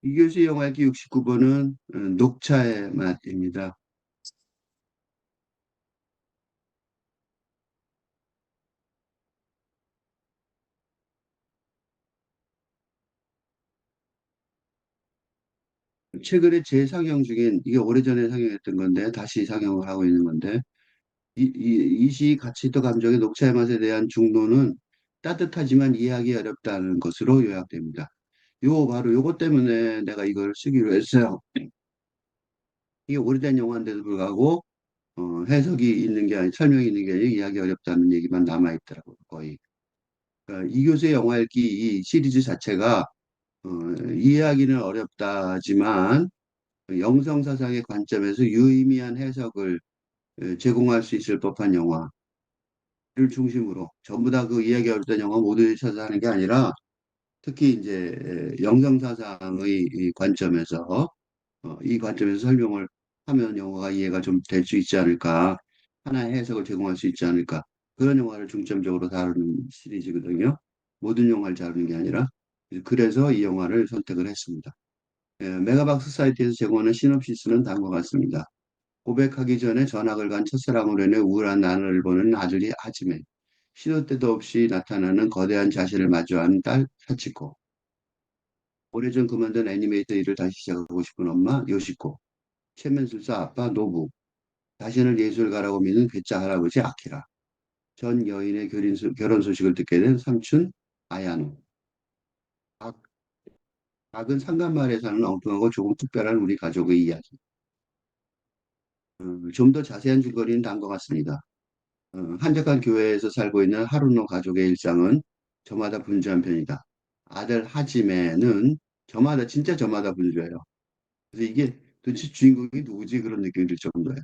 이교시 영화기 69번은 녹차의 맛입니다. 최근에 재상영 중인 이게 오래전에 상영했던 건데 다시 상영을 하고 있는 건데 이시 가치도 감정의 녹차의 맛에 대한 중노는 따뜻하지만 이해하기 어렵다는 것으로 요약됩니다. 바로 요것 때문에 내가 이걸 쓰기로 했어요. 이게 오래된 영화인데도 불구하고 해석이 있는 게 아니 설명이 있는 게 아니라 이해하기 어렵다는 얘기만 남아 있더라고요. 거의. 그러니까 이교수의 영화 읽기 이 시리즈 자체가 어, 이해하기는 어렵다지만 영성사상의 관점에서 유의미한 해석을 제공할 수 있을 법한 영화를 중심으로 전부 다 그 이해하기 어렵다는 영화 모두 찾아 하는 게 아니라 특히 이제 영성사상의 이 관점에서 이 관점에서 설명을 하면 영화가 이해가 좀 될 수 있지 않을까 하나의 해석을 제공할 수 있지 않을까 그런 영화를 중점적으로 다루는 시리즈거든요. 모든 영화를 다루는 게 아니라 그래서 이 영화를 선택을 했습니다. 메가박스 사이트에서 제공하는 시놉시스는 다음과 같습니다. 고백하기 전에 전학을 간 첫사랑으로 인해 우울한 나날을 보는 아들이 하지메. 시도 때도 없이 나타나는 거대한 자신을 마주한 딸 사치코. 오래전 그만둔 애니메이터 일을 다시 시작하고 싶은 엄마 요시코. 최면술사 아빠 노부. 자신을 예술가라고 믿는 괴짜 할아버지 아키라. 전 여인의 결혼 소식을 듣게 된 삼촌 아야노. 각, 각은 상간마을에 사는 엉뚱하고 조금 특별한 우리 가족의 이야기. 좀 더 자세한 줄거리는 다음과 같습니다. 한적한 교회에서 살고 있는 하루노 가족의 일상은 저마다 분주한 편이다. 아들 하지메는 진짜 저마다 분주해요. 그래서 이게 도대체 주인공이 누구지 그런 느낌이 들 정도예요.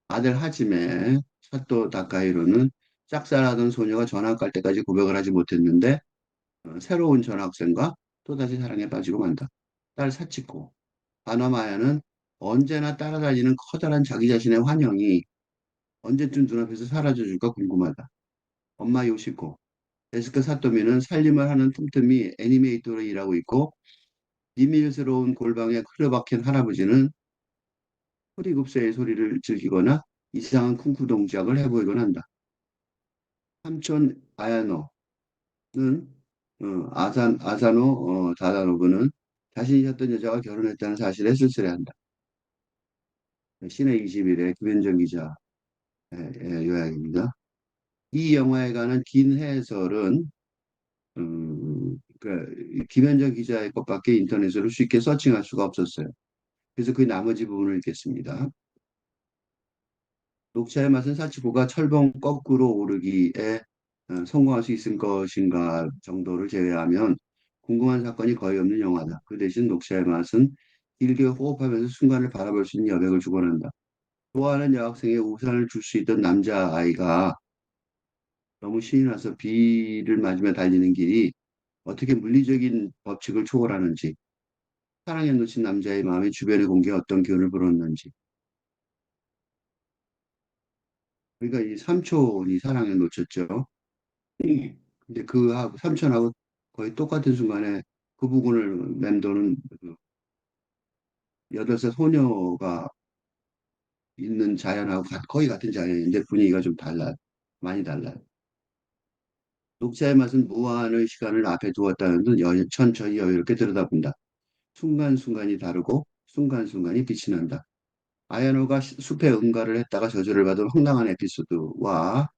아들 하지메 사또 다카이로는 짝사랑하던 소녀가 전학 갈 때까지 고백을 하지 못했는데 새로운 전학생과 또다시 사랑에 빠지고 만다. 딸 사치코 바나마야는 언제나 따라다니는 커다란 자기 자신의 환영이 언제쯤 눈앞에서 사라져줄까 궁금하다. 엄마 요시코 데스크 사토미는 살림을 하는 틈틈이 애니메이터로 일하고 있고 비밀스러운 골방에 틀어박힌 할아버지는 소리급새의 소리를 즐기거나 이상한 쿵푸 동작을 해보이곤 한다. 삼촌 아야노는 아사노 다다노부는 자신이 찾던 여자가 결혼했다는 사실에 쓸쓸해한다. 신의 20일의 김현정 기자 요약입니다. 이 영화에 관한 긴 해설은 그러니까 김현정 기자의 것밖에 인터넷으로 쉽게 서칭할 수가 없었어요. 그래서 그 나머지 부분을 읽겠습니다. 녹차의 맛은 사치고가 철봉 거꾸로 오르기에 성공할 수 있을 것인가 정도를 제외하면 궁금한 사건이 거의 없는 영화다. 그 대신 녹차의 맛은 길게 호흡하면서 순간을 바라볼 수 있는 여백을 주곤 한다. 좋아하는 여학생의 우산을 줄 수 있던 남자아이가 너무 신이 나서 비를 맞으며 달리는 길이 어떻게 물리적인 법칙을 초월하는지, 사랑에 놓친 남자의 마음이 주변의 공기에 어떤 기운을 불었는지. 그러니까 이 삼촌이 사랑에 놓쳤죠. 근데 삼촌하고 거의 똑같은 순간에 그 부분을 맴도는 그 8살 소녀가 있는 자연하고 거의 같은 자연인데 분위기가 좀 달라요. 많이 달라요. 녹차의 맛은 무한의 시간을 앞에 두었다는 듯 천천히 여유롭게 들여다본다. 순간순간이 다르고 순간순간이 빛이 난다. 아야노가 숲에 응가를 했다가 저주를 받은 황당한 에피소드와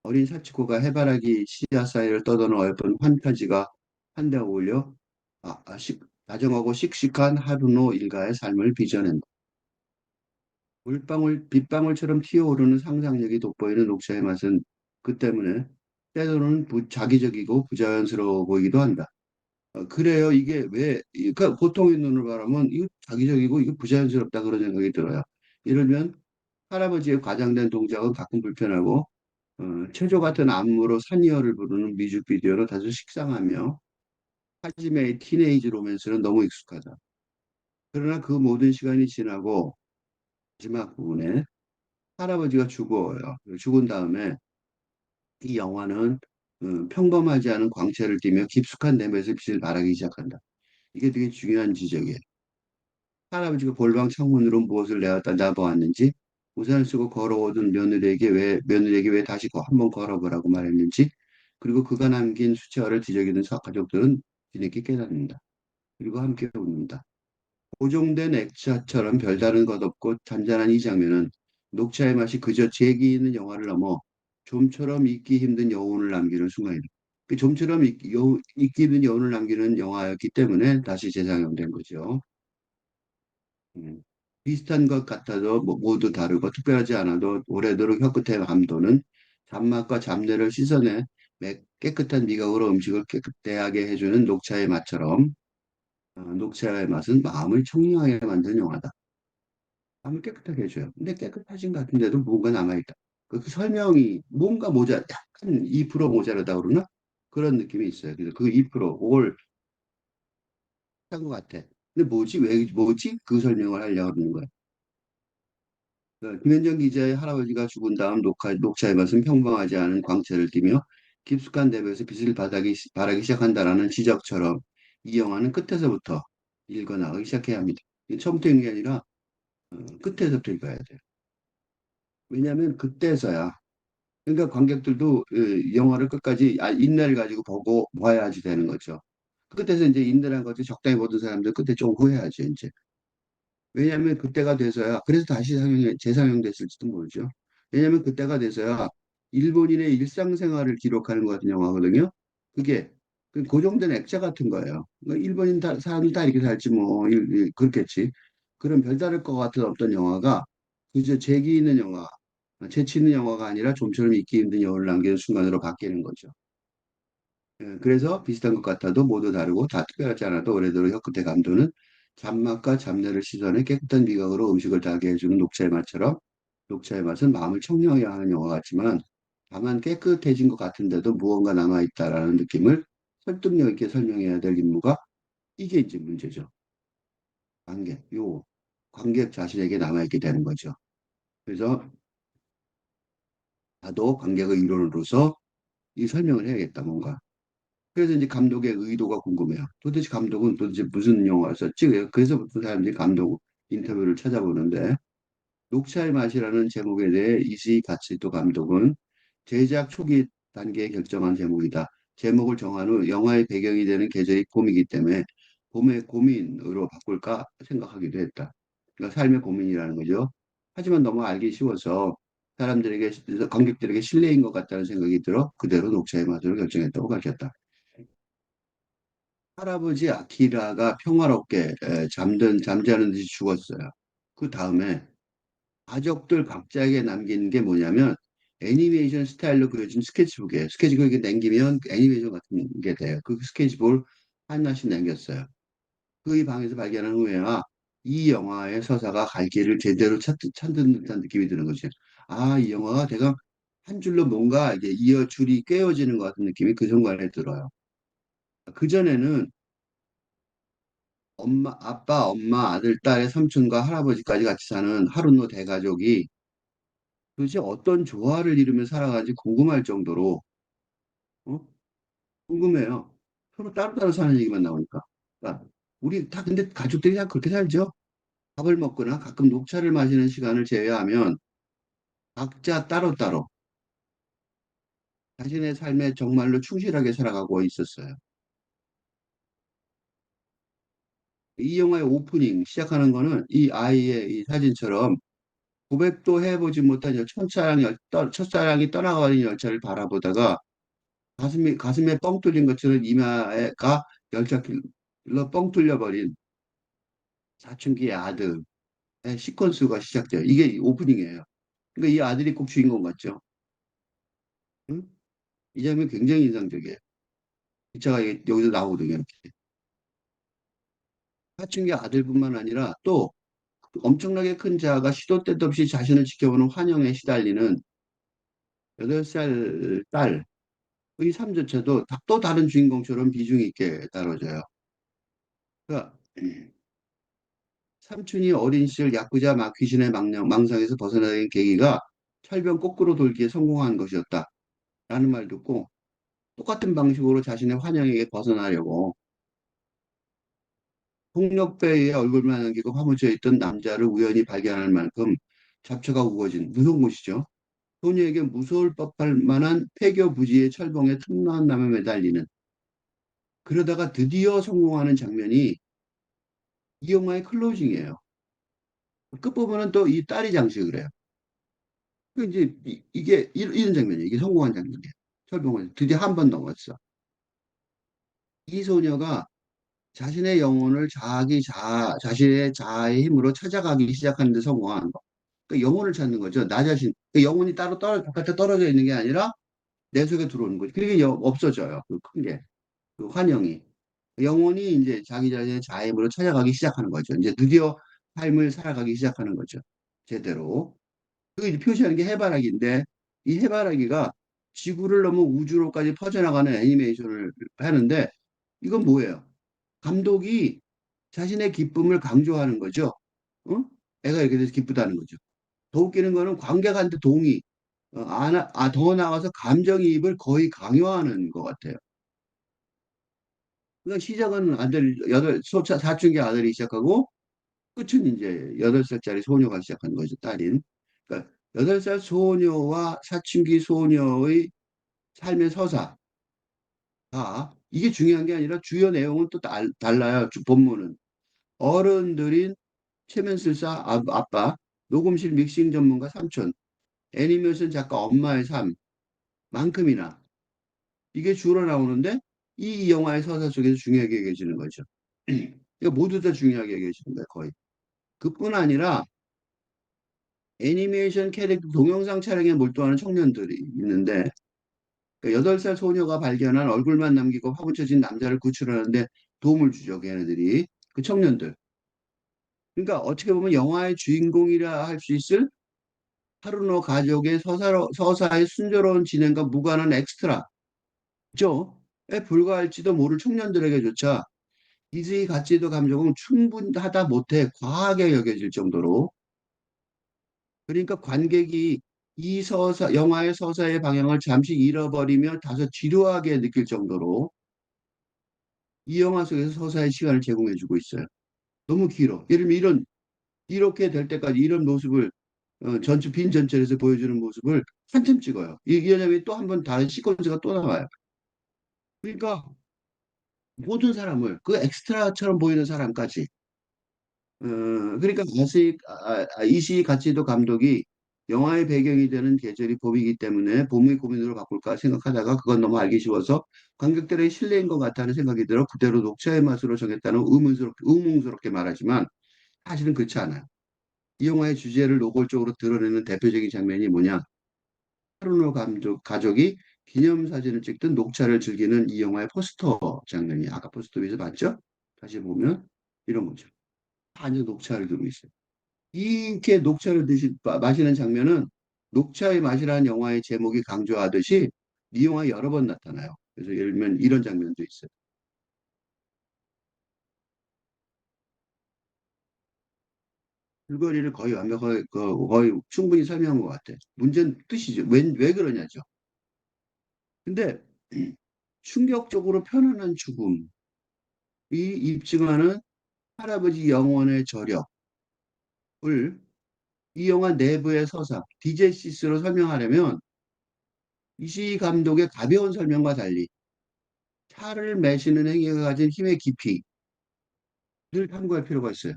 어린 사치코가 해바라기 씨앗 사이를 떠도는 어여쁜 환타지가 한데 어울려 다정하고 씩씩한 하루노 일가의 삶을 빚어낸다. 물방울, 빗방울처럼 튀어오르는 상상력이 돋보이는 녹차의 맛은 그 때문에 때로는 자기적이고 부자연스러워 보이기도 한다. 그래요. 이게 그러니까 보통의 눈을 바라면 이거 자기적이고 이거 부자연스럽다 그런 생각이 들어요. 이러면 할아버지의 과장된 동작은 가끔 불편하고 체조 같은 안무로 산이어를 부르는 뮤직비디오로 다소 식상하며 하지메의 티네이지 로맨스는 너무 익숙하다. 그러나 그 모든 시간이 지나고 마지막 부분에 할아버지가 죽어요. 죽은 다음에 이 영화는 평범하지 않은 광채를 띠며 깊숙한 내면에서 빛을 발하기 시작한다. 이게 되게 중요한 지적이에요. 할아버지가 골방 창문으로 무엇을 내었다 놔보았는지, 우산을 쓰고 걸어오던 며느리에게 왜 다시 한번 걸어보라고 말했는지, 그리고 그가 남긴 수채화를 뒤적이는 가족들은 뒤늦게 깨닫는다. 그리고 함께 웃는다. 고정된 액자처럼 별다른 것 없고 잔잔한 이 장면은 녹차의 맛이 그저 재기 있는 영화를 넘어 좀처럼 잊기 힘든 여운을 남기는 순간이다. 그 좀처럼 잊기 힘든 여운을 남기는 영화였기 때문에 다시 재상영된 거죠. 음. 비슷한 것 같아도 모두 다르고 특별하지 않아도 오래도록 혀끝에 감도는 잡맛과 잡내를 씻어내 깨끗한 미각으로 음식을 깨끗하게 해주는 녹차의 맛처럼 녹차의 맛은 마음을 청량하게 만드는 영화다. 마음을 깨끗하게 해줘요. 근데 깨끗하신 것 같은데도 뭔가 남아있다. 그 설명이 뭔가 약간 2% 모자라다 그러나? 그런 느낌이 있어요. 그래서 그 2%, 올, 한것 같아. 근데 뭐지? 그 설명을 하려고 하는 거야. 김현정 기자의 할아버지가 죽은 다음 녹차의 맛은 평범하지 않은 광채를 띠며 깊숙한 내부에서 빛을 발하기 시작한다라는 지적처럼 이 영화는 끝에서부터 읽어나가기 시작해야 합니다. 이게 처음부터 읽는 게 아니라 끝에서부터 읽어야 돼요. 왜냐하면 그때서야 그러니까 관객들도 영화를 끝까지 인내를 가지고 보고 봐야지 되는 거죠. 끝에서 이제 인내란 것을 적당히 보던 사람들 끝에 좀 후회하죠, 이제. 왜냐하면 그때가 돼서야 그래서 다시 재상영됐을지도 모르죠. 왜냐하면 그때가 돼서야 일본인의 일상생활을 기록하는 것 같은 영화거든요. 그게 그 고정된 액자 같은 거예요. 그러니까 일본인 사람들 다 이렇게 살지 뭐 그렇겠지. 그런 별다를 것 같은 어떤 영화가 그저 재기 있는 영화, 재치 있는 영화가 아니라 좀처럼 잊기 힘든 여운을 남기는 순간으로 바뀌는 거죠. 그래서 비슷한 것 같아도 모두 다르고 다 특별하지 않아도 오래도록 혀끝에 감도는 잡맛과 잡내를 씻어내 깨끗한 미각으로 음식을 달게 해주는 녹차의 맛처럼 녹차의 맛은 마음을 청량하게 하는 영화 같지만 다만 깨끗해진 것 같은데도 무언가 남아있다라는 느낌을 설득력 있게 설명해야 될 임무가 이게 이제 문제죠. 관객 자신에게 남아있게 되는 거죠. 그래서 나도 관객의 일원으로서 이 설명을 해야겠다, 뭔가. 그래서 이제 감독의 의도가 궁금해요. 도대체 감독은 도대체 무슨 영화를 썼지? 그래서부터 사람들이 감독 인터뷰를 찾아보는데 녹차의 맛이라는 제목에 대해 이수희 가치도 감독은 제작 초기 단계에 결정한 제목이다. 제목을 정한 후 영화의 배경이 되는 계절이 봄이기 때문에 봄의 고민으로 바꿀까 생각하기도 했다. 그러니까 삶의 고민이라는 거죠. 하지만 너무 알기 쉬워서 관객들에게 실례인 것 같다는 생각이 들어 그대로 녹차의 맛으로 결정했다고 밝혔다. 할아버지 아키라가 평화롭게 잠자는 듯이 죽었어요. 그 다음에 가족들 각자에게 남긴 게 뭐냐면 애니메이션 스타일로 그려진 스케치북이에요. 스케치북 남기면 애니메이션 같은 게 돼요. 그 스케치북을 하나씩 남겼어요. 그 이 방에서 발견한 후에야 이 영화의 서사가 갈 길을 제대로 찾는 듯한 느낌이 드는 거죠. 아, 이 영화가 대강 한 줄로 뭔가 이게 줄이 꿰어지는 것 같은 느낌이 그 순간에 들어요. 그전에는 아빠, 엄마, 아들, 딸의 삼촌과 할아버지까지 같이 사는 하루노 대가족이 도대체 어떤 조화를 이루며 살아가는지 궁금할 정도로 어? 궁금해요. 서로 따로따로 사는 얘기만 나오니까. 그러니까 우리 다 근데 가족들이 다 그렇게 살죠. 밥을 먹거나 가끔 녹차를 마시는 시간을 제외하면 각자 따로따로 자신의 삶에 정말로 충실하게 살아가고 있었어요. 이 영화의 오프닝 시작하는 거는 이 아이의 이 사진처럼 고백도 해보지 못한 첫사랑이 떠나가는 열차를 바라보다가 가슴에 뻥 뚫린 것처럼 이마가 열차길로 뻥 뚫려버린 사춘기의 아들의 시퀀스가 시작돼요. 이게 오프닝이에요. 그러니까 이 아들이 꼭 주인공 같죠. 응? 이 장면 굉장히 인상적이에요. 기차가 여기서 나오거든요. 이렇게. 사춘기 아들뿐만 아니라 또 엄청나게 큰 자아가 시도 때도 없이 자신을 지켜보는 환영에 시달리는 8살 딸의 삶조차도 또 다른 주인공처럼 비중 있게 다뤄져요. 그러니까 삼촌이 어린 시절 야쿠자 귀신의 망상에서 벗어나는 계기가 철병 거꾸로 돌기에 성공한 것이었다. 라는 말 듣고 똑같은 방식으로 자신의 환영에게 벗어나려고 폭력배의 얼굴만 남기고 파묻혀 있던 남자를 우연히 발견할 만큼 잡초가 우거진 무서운 곳이죠. 소녀에게 무서울 법할 만한 폐교 부지의 철봉에 틈난 남에 매달리는 그러다가 드디어 성공하는 장면이 이 영화의 클로징이에요. 끝부분은 또 이 딸이 장식을 해요. 그 이제 이게 이런 장면이에요. 이게 성공한 장면이에요. 철봉을 드디어 한 번 넘었어. 이 소녀가 자신의 영혼을 자신의 자아의 힘으로 찾아가기 시작하는데 성공한 거. 그 영혼을 찾는 거죠. 나 자신. 그 영혼이 따로 바깥에 떨어져 있는 게 아니라 내 속에 들어오는 거죠. 그게 없어져요. 그 큰 게. 그 환영이. 영혼이 이제 자기 자신의 자아 힘으로 찾아가기 시작하는 거죠. 이제 드디어 삶을 살아가기 시작하는 거죠. 제대로. 그 이제 표시하는 게 해바라기인데 이 해바라기가 지구를 넘어 우주로까지 퍼져나가는 애니메이션을 하는데 이건 뭐예요? 감독이 자신의 기쁨을 강조하는 거죠. 어? 애가 이렇게 돼서 기쁘다는 거죠. 더 웃기는 거는 관객한테 더 나아가서 감정이입을 거의 강요하는 것 같아요. 그러니까 시작은 사춘기 아들이 시작하고 끝은 이제 8살짜리 소녀가 시작하는 거죠, 딸인. 그러니까 8살 소녀와 사춘기 소녀의 삶의 서사. 이게 중요한 게 아니라 주요 내용은 또 달라요, 본문은. 어른들인 최면술사 아빠, 녹음실 믹싱 전문가 삼촌, 애니메이션 작가 엄마의 삶만큼이나 이게 주로 나오는데 이 영화의 서사 속에서 중요하게 여겨지는 거죠. 이거 모두 다 중요하게 여겨지는 거예요, 거의. 그뿐 아니라 애니메이션 캐릭터 동영상 촬영에 몰두하는 청년들이 있는데 그 8살 소녀가 발견한 얼굴만 남기고 파묻혀진 남자를 구출하는데 도움을 주죠, 걔네들이. 그 청년들. 그러니까 어떻게 보면 영화의 주인공이라 할 수 있을 하루노 가족의 서사의 순조로운 진행과 무관한 엑스트라, 그죠? 에 불과할지도 모를 청년들에게조차 이의 가치도 감정은 충분하다 못해 과하게 여겨질 정도로 그러니까 관객이 영화의 서사의 방향을 잠시 잃어버리며 다소 지루하게 느낄 정도로 이 영화 속에서 서사의 시간을 제공해주고 있어요. 너무 길어. 예를 들면 이렇게 될 때까지 이런 모습을 빈 전철에서 보여주는 모습을 한참 찍어요. 왜냐하면 또 한 번 다른 시퀀스가 또 나와요. 그러니까 모든 사람을 그 엑스트라처럼 보이는 사람까지 그러니까 이시 가치도 감독이 영화의 배경이 되는 계절이 봄이기 때문에 봄의 고민으로 바꿀까 생각하다가 그건 너무 알기 쉬워서 관객들의 신뢰인 것 같다는 생각이 들어 그대로 녹차의 맛으로 정했다는 의문스럽게 말하지만 사실은 그렇지 않아요. 이 영화의 주제를 노골적으로 드러내는 대표적인 장면이 뭐냐? 하루노 가족이 기념사진을 찍던 녹차를 즐기는 이 영화의 포스터 장면이 아까 포스터 위에서 봤죠? 다시 보면 이런 거죠. 아주 녹차를 들고 있어요. 이렇게 마시는 장면은 녹차의 맛이라는 영화의 제목이 강조하듯이 이 영화에 여러 번 나타나요. 그래서 예를 들면 이런 장면도 있어요. 줄거리를 거의 완벽하게 거의 충분히 설명한 것 같아요. 문제는 뜻이죠. 왜 그러냐죠. 근데 충격적으로 편안한 죽음이 입증하는 할아버지 영혼의 저력을 이 영화 내부의 서사, 디제시스로 설명하려면 이시 감독의 가벼운 설명과 달리 차를 매시는 행위가 가진 힘의 깊이를 탐구할 필요가 있어요.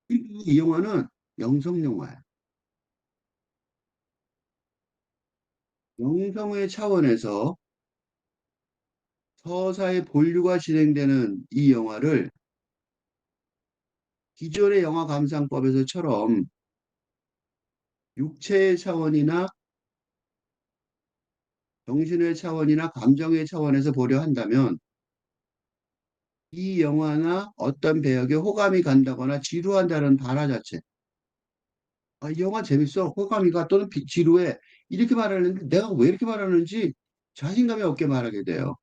이 영화는 영성 영화예요. 영성의 차원에서 서사의 본류가 진행되는 이 영화를 기존의 영화 감상법에서처럼 육체의 차원이나 정신의 차원이나 감정의 차원에서 보려 한다면 이 영화나 어떤 배역에 호감이 간다거나 지루한다는 단어 자체. 이 영화 재밌어. 호감이 가 또는 지루해. 이렇게 말하는데 내가 왜 이렇게 말하는지 자신감이 없게 말하게 돼요.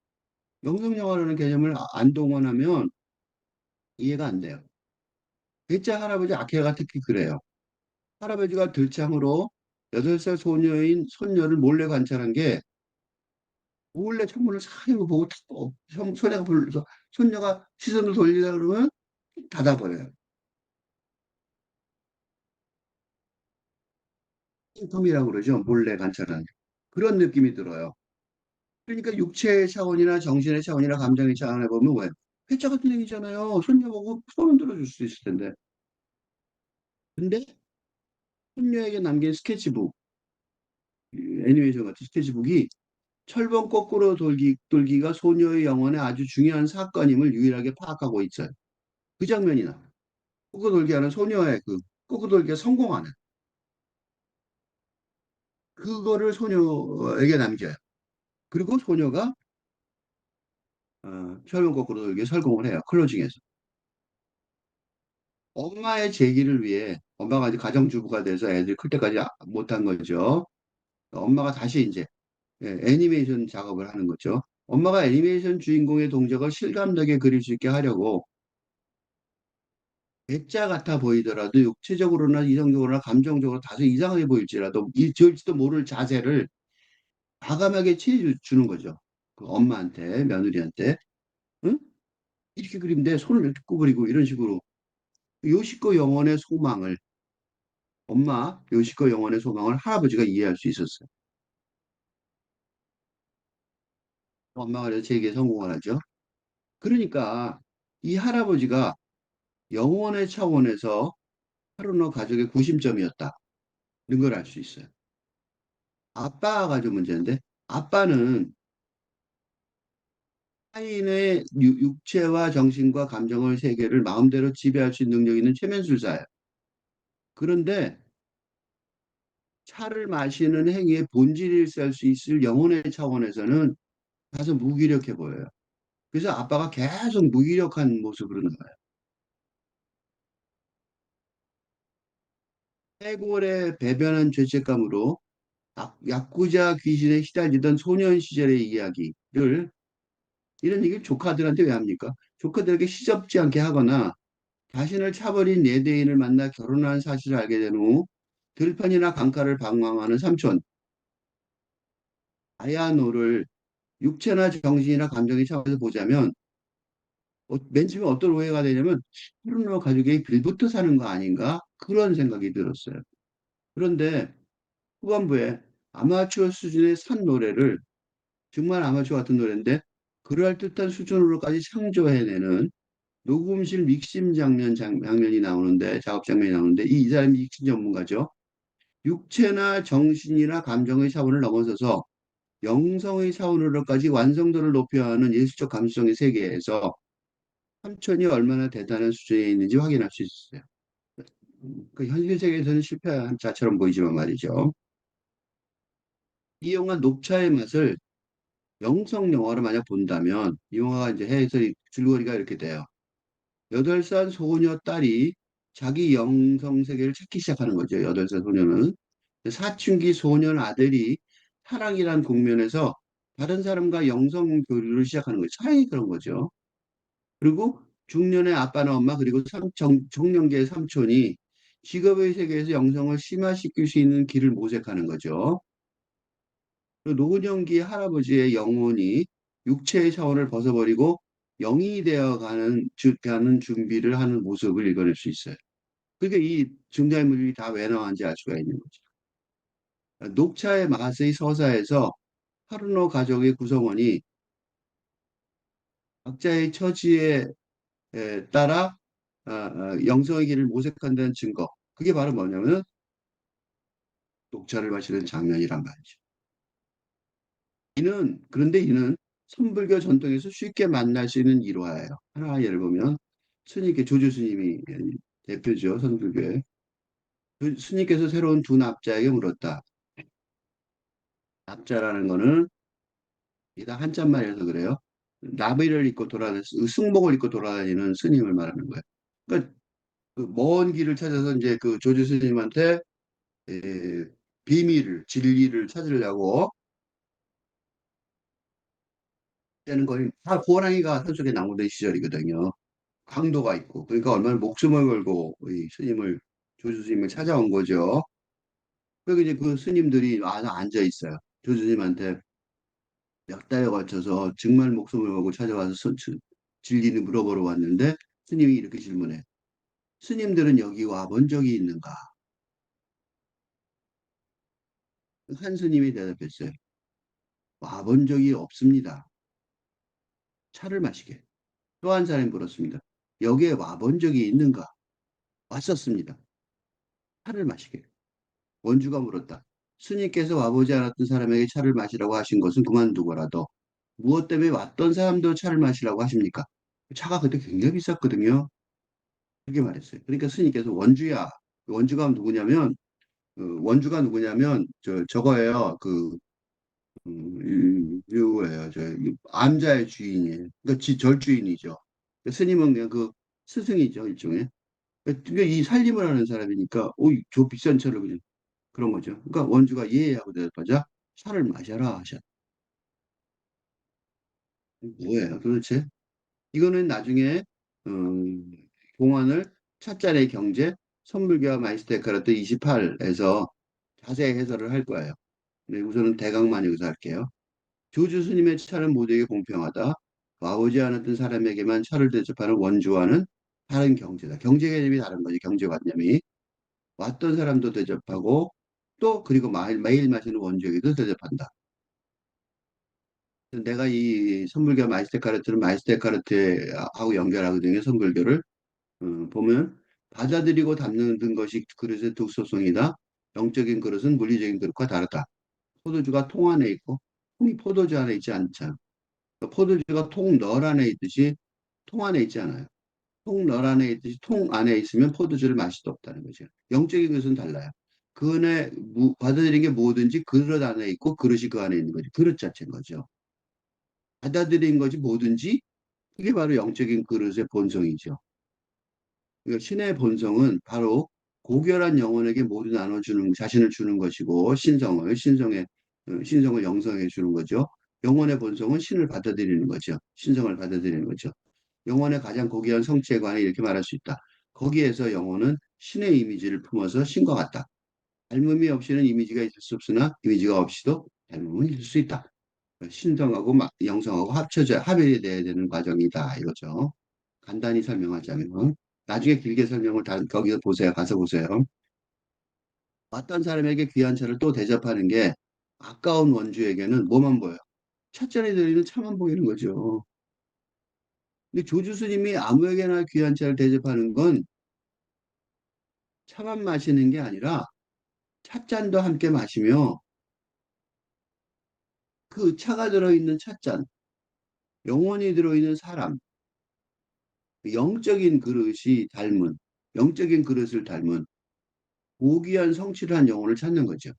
영성 영화라는 개념을 안 동원하면 이해가 안 돼요. 대짜 할아버지 아케가 특히 그래요. 할아버지가 들창으로 8살 소녀인 손녀를 몰래 관찰한 게 몰래 창문을 싹 열고 보고 탁 손녀가 시선을 돌리려 그러면 닫아버려요. 텀이라고 그러죠. 몰래 관찰하는. 그런 느낌이 들어요. 그러니까 육체의 차원이나 정신의 차원이나 감정의 차원에 보면 왜? 회자 같은 얘기잖아요. 손녀 보고 손은 들어줄 수 있을 텐데. 근데 손녀에게 남긴 스케치북, 이 애니메이션 같은 스케치북이 철봉 거꾸로 돌기가 소녀의 영혼에 아주 중요한 사건임을 유일하게 파악하고 있어요. 그 장면이 나. 거꾸로 돌기 하는 소녀의 그 거꾸로 돌기가 성공하는 그거를 소녀에게 남겨요. 그리고 소녀가 철봉 거꾸로 돌기에 성공을 해요. 클로징에서. 엄마의 재기를 위해 엄마가 이제 가정주부가 돼서 애들이 클 때까지 못한 거죠. 엄마가 다시 이제 애니메이션 작업을 하는 거죠. 엄마가 애니메이션 주인공의 동작을 실감나게 그릴 수 있게 하려고 액자 같아 보이더라도 육체적으로나 이성적으로나 감정적으로 다소 이상하게 보일지라도 지을지도 모를 자세를 과감하게 취해주는 거죠. 그 엄마한테, 며느리한테. 응? 이렇게 그리면 돼. 손을 이렇게 구부리고 이런 식으로. 요시코 영혼의 소망을, 요시코 영혼의 소망을 할아버지가 이해할 수 있었어요. 엄마가 그래서 재기에 성공을 하죠. 그러니까 이 할아버지가 영혼의 차원에서 하루노 가족의 구심점이었다는 걸 알 수 있어요. 아빠가 좀 문제인데, 아빠는 타인의 육체와 정신과 감정의 세계를 마음대로 지배할 수 있는 능력 있는 최면술사예요. 그런데 차를 마시는 행위의 본질일수 수 있을 영혼의 차원에서는 다소 무기력해 보여요. 그래서 아빠가 계속 무기력한 모습으로 나와요. 해골에 배변한 죄책감으로 야쿠자 귀신에 시달리던 소년 시절의 이야기를 이런 얘기를 조카들한테 왜 합니까? 조카들에게 시접지 않게 하거나 자신을 차버린 내대인을 만나 결혼한 사실을 알게 된 후 들판이나 강가를 방황하는 삼촌 아야노를 육체나 정신이나 감정의 차원에서 보자면 맨 처음에 어떤 오해가 되냐면 하루노 가족이 빌부터 사는 거 아닌가 그런 생각이 들었어요. 그런데 후반부에 아마추어 수준의 산 노래를 정말 아마추어 같은 노래인데 그럴듯한 수준으로까지 창조해내는 녹음실 믹심 장면이 나오는데 작업 장면이 나오는데 이 사람이 믹심 전문가죠. 육체나 정신이나 감정의 차원을 넘어서서 영성의 차원으로까지 완성도를 높여야 하는 예술적 감수성의 세계에서 삼촌이 얼마나 대단한 수준에 있는지 확인할 수 있어요. 그 현실 세계에서는 실패한 자처럼 보이지만 말이죠. 이 영화 녹차의 맛을 영성 영화로 만약 본다면 이 영화가 이제 해서 줄거리가 이렇게 돼요. 8살 소녀 딸이 자기 영성 세계를 찾기 시작하는 거죠. 8살 소녀는. 사춘기 소년 아들이 사랑이란 국면에서 다른 사람과 영성 교류를 시작하는 거죠. 사랑이 그런 거죠. 그리고 중년의 아빠나 엄마 그리고 정년기의 삼촌이 직업의 세계에서 영성을 심화시킬 수 있는 길을 모색하는 거죠. 노년기 할아버지의 영혼이 육체의 차원을 벗어버리고 영이 가는 준비를 하는 모습을 읽어낼 수 있어요. 그러니까 이 등장인물이 다 왜 나왔는지 알 수가 있는 거죠. 녹차의 맛의 서사에서 하루노 가족의 구성원이 각자의 처지에 따라 영성의 길을 모색한다는 증거. 그게 바로 뭐냐면 녹차를 마시는 장면이란 말이죠. 그런데 이는 선불교 전통에서 쉽게 만날 수 있는 일화예요. 하나 예를 보면 스님께 조주 스님이 대표죠. 선불교의. 스님께서 새로운 두 납자에게 물었다. 납자라는 거는 이다 한자만 해서 그래요. 나비를 입고 돌아다니는 승복을 입고 돌아다니는 스님을 말하는 거예요. 그러니까 그먼 길을 찾아서 이제 그 조주 스님한테 에, 진리를 찾으려고 되는 거니 다 호랑이가 산속에 나오던 시절이거든요. 강도가 있고 그러니까 얼마나 목숨을 걸고 이 스님을 조주 스님을 찾아온 거죠. 그리고 이제 그 스님들이 와서 앉아 있어요. 조주 스님한테 몇 달에 걸쳐서 정말 목숨을 걸고 찾아와서 진리를 물어보러 왔는데 스님이 이렇게 질문해. 스님들은 여기 와본 적이 있는가? 한 스님이 대답했어요. 와본 적이 없습니다. 차를 마시게. 또 한 사람이 물었습니다. 여기에 와본 적이 있는가? 왔었습니다. 차를 마시게. 원주가 물었다. 스님께서 와보지 않았던 사람에게 차를 마시라고 하신 것은 그만두고라도 무엇 때문에 왔던 사람도 차를 마시라고 하십니까? 차가 그때 굉장히 비쌌거든요. 그렇게 말했어요. 그러니까 스님께서 원주야. 원주가 누구냐면 원주가 누구냐면 저거예요. 이거예요. 암자의 주인이에요. 그러니까 절주인이죠. 스님은 그냥 그 스승이죠, 일종의. 그러니까 이 살림을 하는 사람이니까, 저 비싼 차를 그냥 그런 거죠. 그러니까 원주가 예 하고 대답하자 차를 마셔라 하셨. 뭐예요, 도대체? 이거는 나중에 음, 공안을 찻잔의 경제 선물교와 마이스테카르트 28에서 자세히 해설을 할 거예요. 네, 우선은 대강만 여기서 할게요. 조주 스님의 차는 모두에게 공평하다. 와보지 않았던 사람에게만 차를 대접하는 원주와는 다른 경제다. 경제 개념이 다른 거지. 경제관념이. 왔던 사람도 대접하고 또 그리고 매일 마시는 원주에게도 대접한다. 내가 이 선불교 마이스테카르트는 마이스테카르트하고 연결하거든요. 선불교를. 보면 받아들이고 담는 것이 그릇의 독소성이다. 영적인 그릇은 물리적인 그릇과 다르다. 포도주가 통 안에 있고 통이 포도주 안에 있지 않잖아. 그러니까 포도주가 통 널 안에 있듯이 통 안에 있지 않아요. 통 널 안에 있듯이 통 안에 있으면 포도주를 마실 수 없다는 거죠. 영적인 것은 달라요. 그 안에 받아들인 게 뭐든지 그릇 안에 있고 그릇이 그 안에 있는 거죠. 그릇 자체인 거죠. 받아들인 것이 뭐든지 그게 바로 영적인 그릇의 본성이죠. 그러니까 신의 본성은 바로 고결한 영혼에게 모두 나눠주는 자신을 주는 것이고 신성을 영성해 주는 거죠. 영혼의 본성은 신을 받아들이는 거죠. 신성을 받아들이는 거죠. 영혼의 가장 고귀한 성취에 관해 이렇게 말할 수 있다. 거기에서 영혼은 신의 이미지를 품어서 신과 같다. 닮음이 없이는 이미지가 있을 수 없으나 이미지가 없이도 닮음은 있을 수 있다. 신성하고 영성하고 합이 돼야 되는 과정이다 이거죠. 간단히 설명하자면 나중에 길게 설명을 거기서 보세요. 가서 보세요. 왔던 사람에게 귀한 차를 또 대접하는 게 아까운 원주에게는 뭐만 보여? 찻잔에 들어있는 차만 보이는 거죠. 근데 조주 스님이 아무에게나 귀한 차를 대접하는 건 차만 마시는 게 아니라 찻잔도 함께 마시며 그 차가 들어있는 찻잔, 영혼이 들어있는 사람, 영적인 그릇이 닮은, 영적인 그릇을 닮은 고귀한 성취를 한 영혼을 찾는 거죠.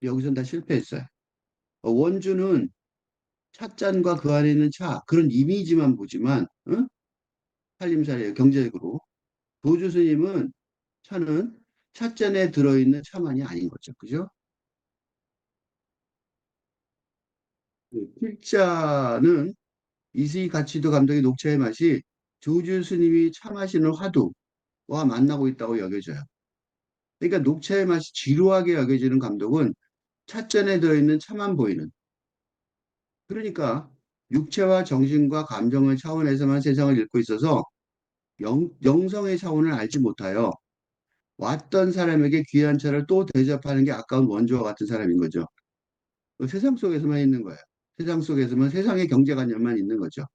여기선 다 실패했어요. 원주는 찻잔과 그 안에 있는 차, 그런 이미지만 보지만, 응? 살림살이에요, 경제적으로. 도주 스님은 차는 찻잔에 들어있는 차만이 아닌 거죠. 그죠? 필자는 이슬 가치도 감독의 녹차의 맛이 조주 스님이 차 마시는 화두와 만나고 있다고 여겨져요. 그러니까 녹차의 맛이 지루하게 여겨지는 감독은 찻잔에 들어있는 차만 보이는. 그러니까 육체와 정신과 감정의 차원에서만 세상을 읽고 있어서 영성의 차원을 알지 못하여 왔던 사람에게 귀한 차를 또 대접하는 게 아까운 원주와 같은 사람인 거죠. 세상 속에서만 있는 거예요. 세상 속에서만 세상의 경제관념만 있는 거죠.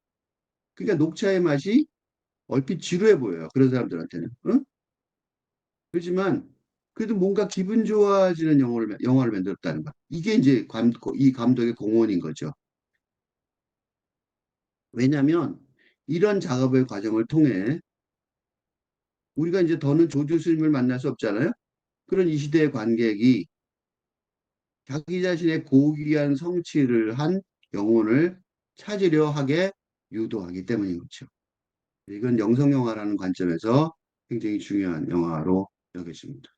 그러니까 녹차의 맛이 얼핏 지루해 보여요. 그런 사람들한테는. 응? 그렇지만 그래도 뭔가 기분 좋아지는 영화를 만들었다는 거. 이게 이제 이 감독의 공헌인 거죠. 왜냐하면 이런 작업의 과정을 통해 우리가 이제 더는 조주 스님을 만날 수 없잖아요. 그런 이 시대의 관객이 자기 자신의 고귀한 성취를 한 영혼을 찾으려 하게 유도하기 때문인 거죠. 이건 영성영화라는 관점에서 굉장히 중요한 영화로 여겨집니다.